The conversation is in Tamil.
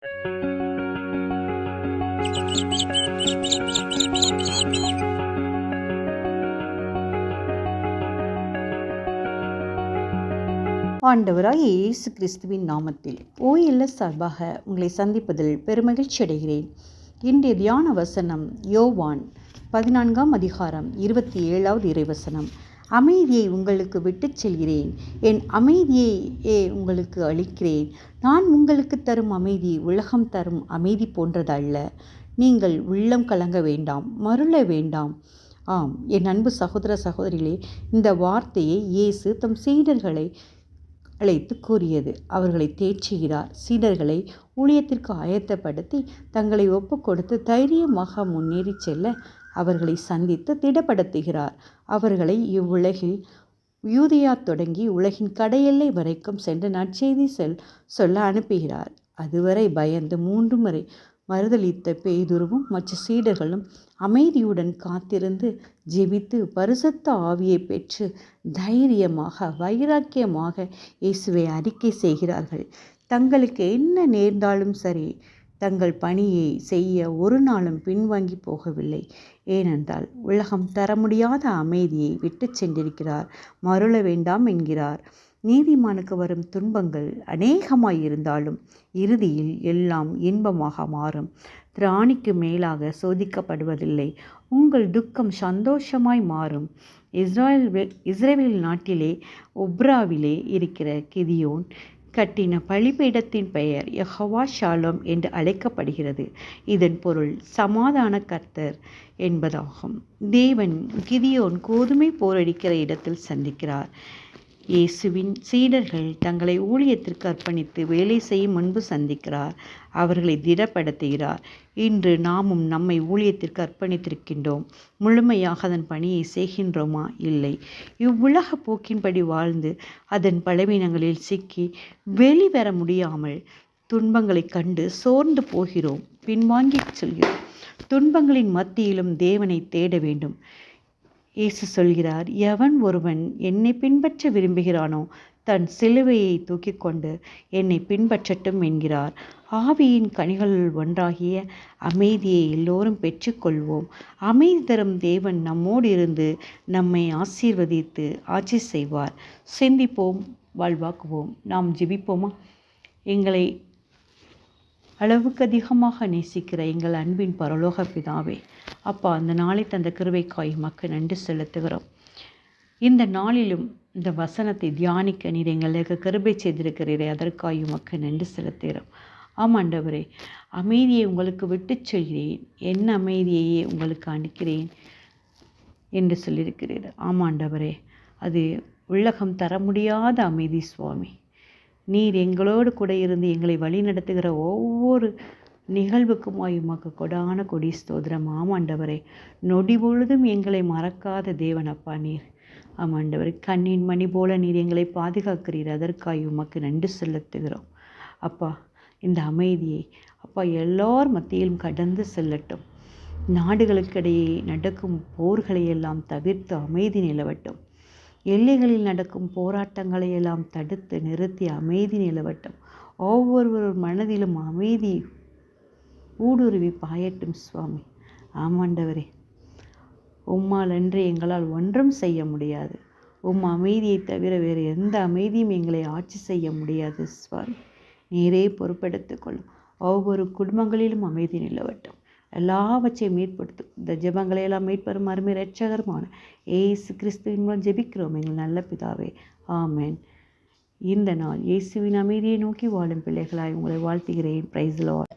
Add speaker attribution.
Speaker 1: ஆண்டவராகிய இயேசு கிறிஸ்துவின் நாமத்தில் ஓஎல்எஸ் சார்பாக உங்களை சந்திப்பதில் பெருமகிழ்ச்சி அடைகிறேன். இன்றைய தியான வசனம் யோவான் 14:27 இறைவசனம். அமைதியை உங்களுக்கு விட்டுச் செல்கிறேன், என் அமைதியையே உங்களுக்கு அளிக்கிறேன். நான் உங்களுக்கு தரும் அமைதி உலகம் தரும் அமைதி போன்றதல்ல. நீங்கள் உள்ளம் கலங்க வேண்டாம், மருள வேண்டாம். ஆம், என் அன்பு சகோதர சகோதரிகளே, இந்த வார்த்தையை இயேசு தம் சீடர்களை அழைத்து கூறியது. அவர்களை தேற்றுகிறார். சீடர்களை ஊழியத்திற்கு ஆயத்தப்படுத்தி தங்களை ஒப்பு கொடுத்து தைரியமாக முன்னேறி செல்ல அவர்களை சந்தித்து திடப்படுத்துகிறார். அவர்களை இவ்வுலகில் யூதேயா தொடங்கி உலகின் கடையெல்லை வரைக்கும் சென்று நற்செய்தி சொல்ல அனுப்புகிறார். அதுவரை பயந்து 3 முறை மறுதலித்த பேதுருவும் மற்ற சீடர்களும் அமைதியுடன் காத்திருந்து ஜெபித்து பரிசுத்த ஆவியை பெற்று தைரியமாக வைராக்கியமாக இயேசுவை அறிக்கை செய்கிறார்கள். தங்களுக்கு என்ன நேர்ந்தாலும் சரி, தங்கள் பணியை செய்ய ஒரு நாளும் பின்வாங்கி போகவில்லை. ஏனென்றால் உலகம் தர முடியாத அமைதியை விட்டு சென்றிருக்கிறார். மருள வேண்டாம் என்கிறார். நீதிமானுக்கு வரும் துன்பங்கள் அநேகமாயிருந்தாலும் இறுதியில் எல்லாம் இன்பமாக மாறும். திராணிக்கு மேலாக சோதிக்கப்படுவதில்லை. உங்கள் துக்கம் சந்தோஷமாய் மாறும். இஸ்ரவேல் நாட்டிலே ஒப்ராவிலே இருக்கிற கிதியோன் கட்டின பலிபீடத்தின் பெயர் யெகோவா ஷாலோம் என்று அழைக்கப்படுகிறது. இதன் பொருள் சமாதான கர்த்தர் என்பதாகும். தேவன் கிதியோன் கோதுமை போரடிக்கிற இடத்தில் சந்திக்கிறார். இயேசுவின் சீடர்கள் தங்களை ஊழியத்திற்கு அர்ப்பணித்து வேலை செய்யும் முன்பு சந்திக்கிறார். அவர்களை திடப்படுத்துகிறார். இன்று நாமும் நம்மை ஊழியத்திற்கு அர்ப்பணித்திருக்கின்றோம். முழுமையாக அதன் பணியை செய்கின்றோமா? இல்லை. இவ்வுலக போக்கின்படி வாழ்ந்து அதன் பலவீனங்களில் சிக்கி வெளிவர முடியாமல் துன்பங்களை கண்டு சோர்ந்து போகிறோம், பின்வாங்கி செல்கிறோம். துன்பங்களின் மத்தியிலும் தேவனை தேட வேண்டும். இயேசு சொல்கிறார், எவன் ஒருவன் என்னை பின்பற்ற விரும்புகிறானோ தன் சிலுவையை தூக்கி கொண்டு என்னை பின்பற்றட்டும் என்கிறார். ஆவியின் கனிகளுள் ஒன்றாகிய அமைதியை எல்லோரும் பெற்றுக்கொள்வோம். அமைதி தரும் தேவன் நம்மோடு இருந்து நம்மை ஆசீர்வதித்து ஆட்சி செய்வார். சிந்திப்போம், வாழ்வாக்குவோம். நாம் ஜெபிப்போமா? எங்களை அளவுக்கு அதிகமாக நேசிக்கிற எங்கள் அன்பின் பரலோக பிதாவே, அப்பா, அந்த நாளை தந்த கிருபைக்காய் உமக்கு நன்றி செலுத்துகிறோம். இந்த நாளிலும் இந்த வசனத்தை தியானிக்க நீர் எங்களுக்கு கிருபை செய்திருக்கிறீரே, அதற்காய் உமக்கு நன்றி செலுத்துகிறோம். ஆமாண்டவரே, அமைதியை உங்களுக்கு விட்டு சொல்கிறேன், என் அமைதியையே உங்களுக்கு அளிக்கிறேன் என்று சொல்லியிருக்கிறீர். ஆமாண்டவரே, அது உலகம் தர முடியாத அமைதி சுவாமி. நீர் எங்களோடு கூட இருந்து எங்களை வழி நடத்துகிற ஒவ்வொரு நிகழ்வுக்குமாய் உமக்கு கொடான கொடி ஸ்தோத்திரம். ஆமாண்டவரே, நொடி பொழுதும் எங்களை மறக்காத தேவனப்பா நீர். ஆமாண்டவரே, கண்ணின் மணி போல நீர் எங்களை பாதுகாக்கிறீர். அதற்காய் உமக்கு நன்றி செலுத்துகிறோம். அப்பா, இந்த அமைதியை அப்பா எல்லார் மத்தியிலும் கடந்து செல்லட்டும். நாடுகளுக்கிடையே நடக்கும் போர்களை எல்லாம் தவிர்த்து அமைதி நிலவட்டும். எல்லைகளில் நடக்கும் போராட்டங்களை எல்லாம் தடுத்து நிறுத்தி அமைதி நிலவட்டும். ஒவ்வொரு மனதிலும் அமைதி ஊடுருவி பாயட்டும் சுவாமி. ஆமாண்டவரே, உம்மால் அன்று எங்களால் ஒன்றும் செய்ய முடியாது. அமைதியை தவிர வேறு எந்த அமைதியும் எங்களை ஆட்சி செய்ய முடியாது சுவாமி. நீரே பொறுப்பெடுத்துக்கொள்ளும். ஒவ்வொரு குடும்பங்களிலும் அமைதி நிலவட்டும். எல்லாவற்றையும் மீட்படுத்தும். இந்த ஜெபங்களையெல்லாம் மீட்பெறும் அருமை இரட்சகருமான இயேசு கிறிஸ்துவின் மூலம் ஜெபிக்கிறோம் எங்கள் நல்ல பிதாவே, ஆமென். இந்த நாள் இயேசுவின் அமைதியை நோக்கி வாழும் பிள்ளைகளாய் உங்களை வாழ்த்துகிறேன். Praise the Lord.